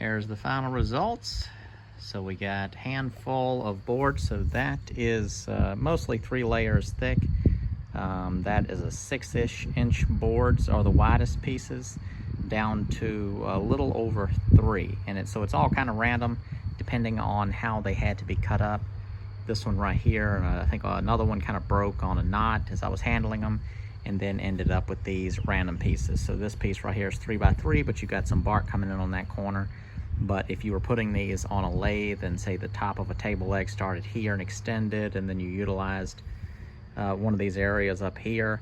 There's the final results. So we got handful of boards. So that is mostly 3 layers thick. That is a 6-inch boards are the widest pieces, down to a little over 3. And so it's all kind of random depending on how they had to be cut up. This one right here, and I think another one kind of broke on a knot as I was handling them, and then ended up with these random pieces. So this piece right here is 3 by 3, but you got some bark coming in on that corner. But if you were putting these on a lathe and say the top of a table leg started here and extended, and then you utilized one of these areas up here,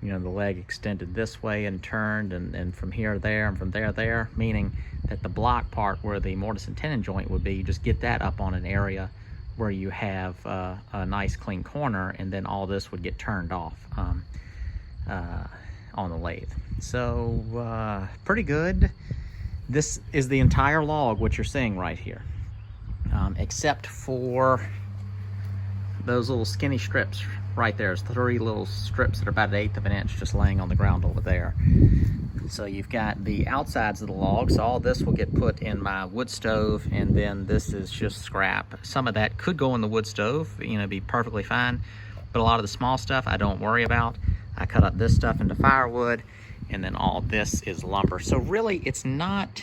you know, the leg extended this way and turned, and from here there, and from there, meaning that the block part where the mortise and tenon joint would be, you just get that up on an area where you have a nice clean corner, and then all this would get turned off on the lathe. So pretty good. This is the entire log, what you're seeing right here, except for those little skinny strips right there. There's 3 little strips that are about 1/8 of an inch just laying on the ground over there. So you've got the outsides of the log, so all this will get put in my wood stove, and then this is just scrap. Some of that could go in the wood stove, you know, be perfectly fine, but a lot of the small stuff I don't worry about. I cut up this stuff into firewood, and then all this is lumber. So really it's not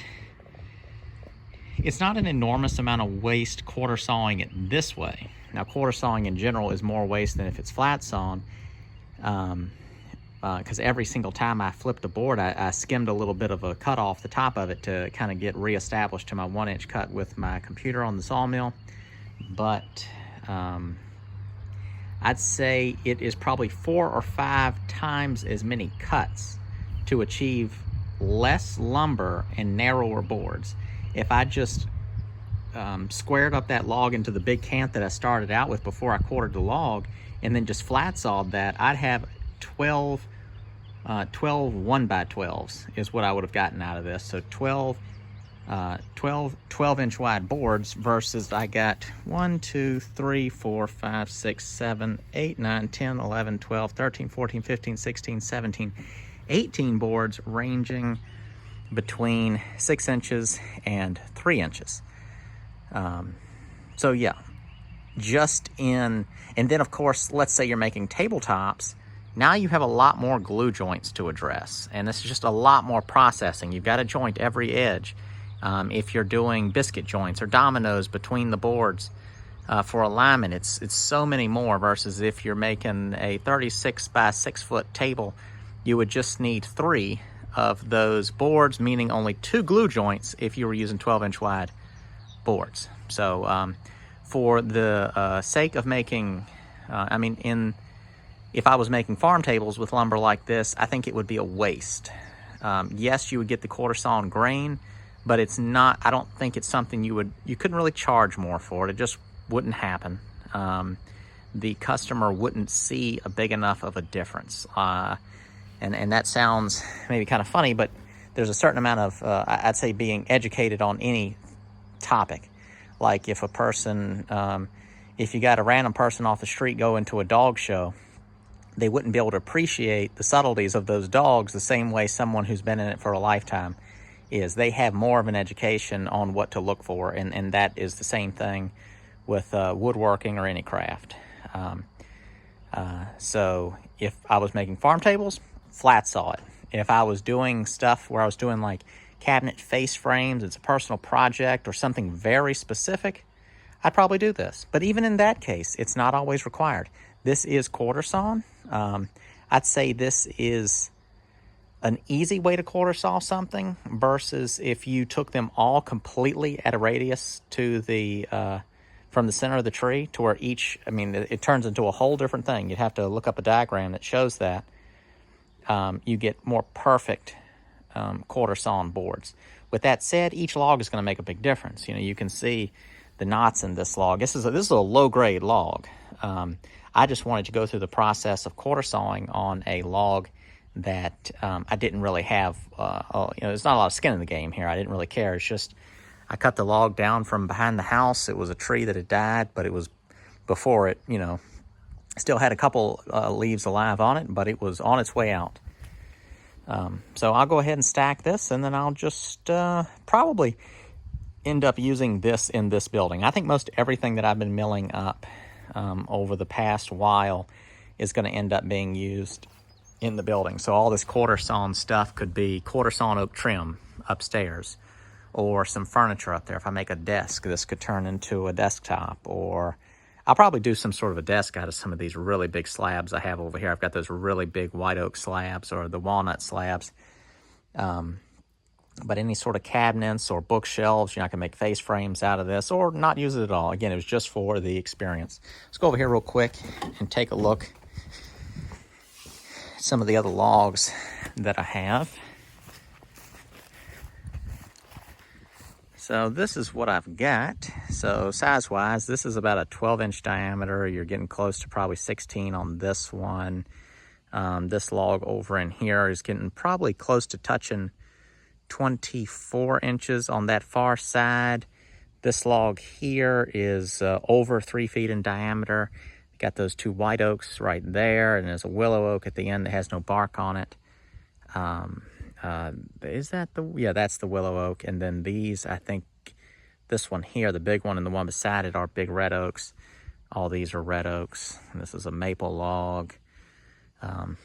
an enormous amount of waste quarter sawing it this way. Now, quarter sawing in general is more waste than if it's flat sawn, because every single time I flipped the board, I skimmed a little bit of a cut off the top of it to kind of get reestablished to my 1-inch cut with my computer on the sawmill. But I'd say it is probably 4 or 5 times as many cuts to achieve less lumber and narrower boards. If I just squared up that log into the big cant that I started out with before I quartered the log, and then just flat sawed that, I'd have 12 1x12s is what I would have gotten out of this. So 12 inch wide boards versus I got 1, 2, 3, 4, 5, 6, 7, 8, 9, 10, 11, 12, 13, 14, 15, 16, 17, 18 boards ranging between 6 inches and 3 inches. So yeah, and then of course, let's say you're making tabletops. Now you have a lot more glue joints to address, and this is just a lot more processing. You've got to joint every edge. If you're doing biscuit joints or dominoes between the boards for alignment, it's so many more, versus if you're making a 36 by 6 foot table, you would just need 3 of those boards, meaning only 2 glue joints if you were using 12-inch wide boards. So for the sake of making, if I was making farm tables with lumber like this, I think it would be a waste. Yes, you would get the quarter sawn grain, but it's not, I don't think it's something you couldn't really charge more for it. It just wouldn't happen. The customer wouldn't see a big enough of a difference. And that sounds maybe kind of funny, but there's a certain amount of, I'd say, being educated on any topic. Like if a person, if you got a random person off the street go into a dog show, they wouldn't be able to appreciate the subtleties of those dogs the same way someone who's been in it for a lifetime is. They have more of an education on what to look for, and that is the same thing with woodworking or any craft. So if I was making farm tables, flat saw it. If I was doing stuff where I was doing like cabinet face frames, it's a personal project or something very specific, I'd probably do this. But even in that case, it's not always required. This is quarter sawn. I'd say this is an easy way to quarter saw something versus if you took them all completely at a radius to the from the center of the tree to where each, it turns into a whole different thing. You'd have to look up a diagram that shows that. You get more perfect quarter sawn boards. With that said, each log is going to make a big difference. You know, you can see the knots in this log. This is a low grade log. I just wanted to go through the process of quarter sawing on a log that I didn't really have, there's not a lot of skin in the game here. I didn't really care. It's just, I cut the log down from behind the house. It was a tree that had died, but it was before it, still had a couple leaves alive on it, but it was on its way out. So I'll go ahead and stack this, and then I'll just probably, end up using this in this building. I think most everything that I've been milling up over the past while is going to end up being used in the building. So all this quarter sawn stuff could be quarter sawn oak trim upstairs, or some furniture up there. If I make a desk, this could turn into a desktop, or I'll probably do some sort of a desk out of some of these really big slabs I have over here. I've got those really big white oak slabs or the walnut slabs. But any sort of cabinets or bookshelves, I can make face frames out of this, or not use it at all. Again, it was just for the experience. Let's go over here real quick and take a look at some of the other logs that I have. So this is what I've got. So size-wise, this is about a 12-inch diameter. You're getting close to probably 16 on this one. This log over in here is getting probably close to touching 24 inches on that far side. This log here is over 3 feet in diameter. Got those two white oaks right there, and there's a willow oak at the end that has no bark on it. Is that the, yeah, that's the willow oak. And then these, I think this one here, the big one and the one beside it, are big red oaks. All these are red oaks. And this is a maple log.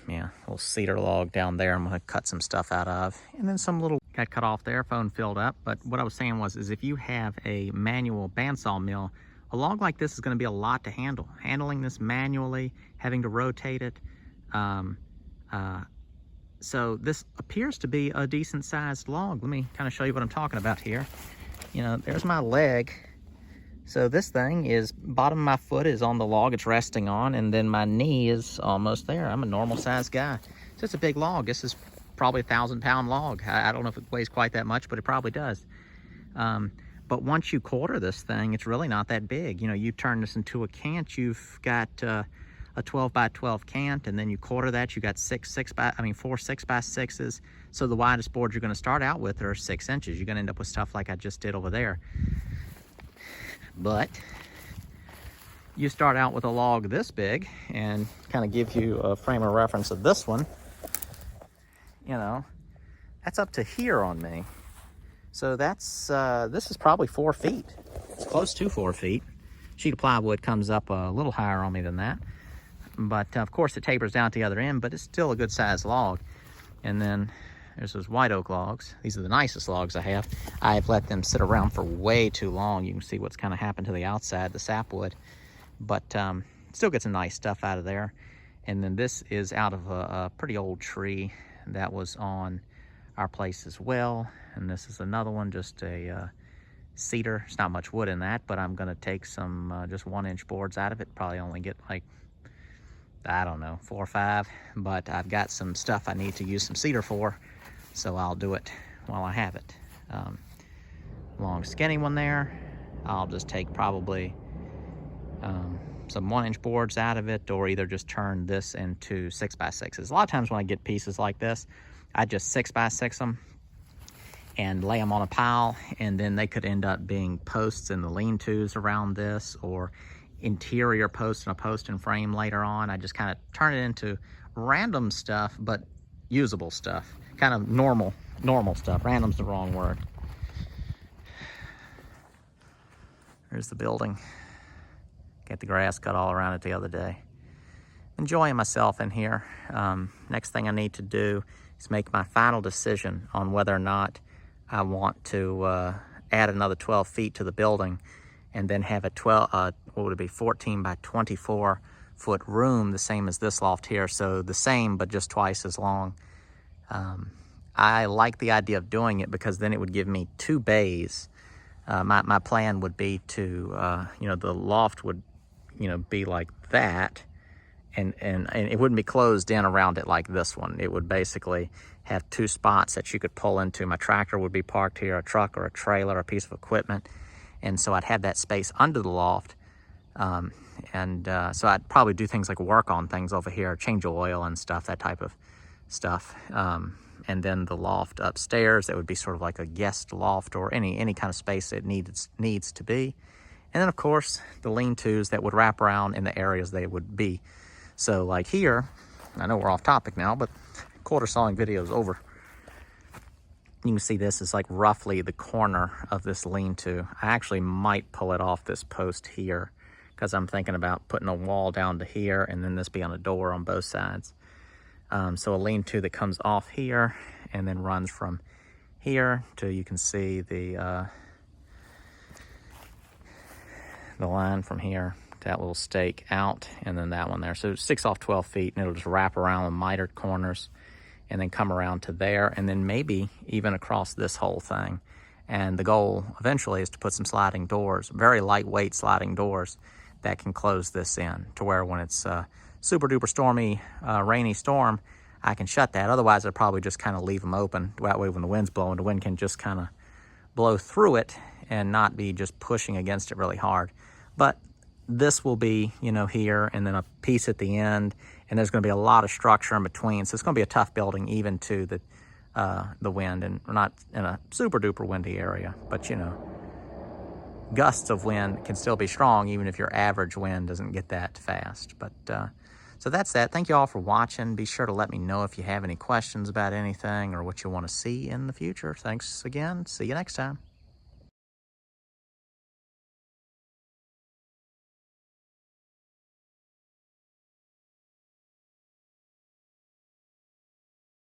Yeah, little cedar log down there I'm going to cut some stuff out of. And then some little got cut off there, phone filled up. But what I was saying was, is if you have a manual bandsaw mill, a log like this is going to be a lot to handle. Handling this manually, having to rotate it. So this appears to be a decent sized log. Let me kind of show you what I'm talking about here. There's my leg. So this thing is, bottom of my foot is on the log it's resting on, and then my knee is almost there. I'm a normal sized guy. So it's a big log. This is probably a 1,000-pound log. I don't know if it weighs quite that much, but it probably does. But once you quarter this thing, it's really not that big. You turn this into a cant, you've got a 12 by 12 cant, and then you quarter that, you got four 6x6s. So the widest boards you're going to start out with are 6 inches. You're going to end up with stuff like I just did over there. But you start out with a log this big, and kind of give you a frame of reference of this one. That's up to here on me. So that's this is probably 4 feet. It's close to 4 feet. Sheet of plywood comes up a little higher on me than that. But of course it tapers down to the other end, but it's still a good sized log. And then there's those white oak logs. These are the nicest logs I have. I've let them sit around for way too long. You can see what's kind of happened to the outside, the sapwood. But still get some nice stuff out of there. And then this is out of a pretty old tree that was on our place as well. And this is another one, just a cedar. There's not much wood in that, but I'm gonna take some just 1-inch boards out of it. Probably only get like, I don't know, 4 or 5, but I've got some stuff I need to use some cedar for, so I'll do it while I have it. Long skinny one there. I'll just take probably some 1-inch boards out of it, or either just turn this into 6x6s. A lot of times when I get pieces like this, I just 6x6 them and lay them on a pile, and then they could end up being posts in the lean-tos around this, or interior posts and a post and frame later on. I just kind of turn it into random stuff, but usable stuff. Kind of normal stuff. Random's the wrong word. There's the building. Got the grass cut all around it the other day. Enjoying myself in here. Next thing I need to do is make my final decision on whether or not I want to add another 12 feet to the building, and then have a 14 by 24 foot room, the same as this loft here. So the same, but just twice as long. I like the idea of doing it because then it would give me 2 bays. My plan would be to, the loft would, be like that, and it wouldn't be closed in around it like this one. It would basically have 2 spots that you could pull into. My tractor would be parked here, a truck or a trailer, a piece of equipment. And so I'd have that space under the loft. So I'd probably do things like work on things over here, change oil and stuff, that type of stuff. And then the loft upstairs, that would be sort of like a guest loft, or any kind of space it needs to be. And then of course, the lean-tos that would wrap around in the areas they would be. So like here, I know we're off topic now, but quarter sawing video is over. You can see this is like roughly the corner of this lean-to. I actually might pull it off this post here because I'm thinking about putting a wall down to here and then this being a door on both sides. So a lean-to that comes off here and then runs from here to, you can see the line from here, that little stake out, and then that one there. So 6 off 12 feet, and it'll just wrap around with mitered corners and then come around to there, and then maybe even across this whole thing. And the goal eventually is to put some sliding doors, very lightweight sliding doors that can close this in to where when it's super duper stormy, rainy storm, I can shut that. Otherwise, I'd probably just kind of leave them open. That way when the wind's blowing, the wind can just kind of blow through it and not be just pushing against it really hard. But this will be, you know, here, and then a piece at the end, and there's going to be a lot of structure in between. So it's going to be a tough building even to the wind, and we're not in a super duper windy area, but you know, gusts of wind can still be strong even if your average wind doesn't get that fast. But so that's that. Thank you all for watching. Be sure to let me know if you have any questions about anything or what you want to see in the future. Thanks again. See you next time.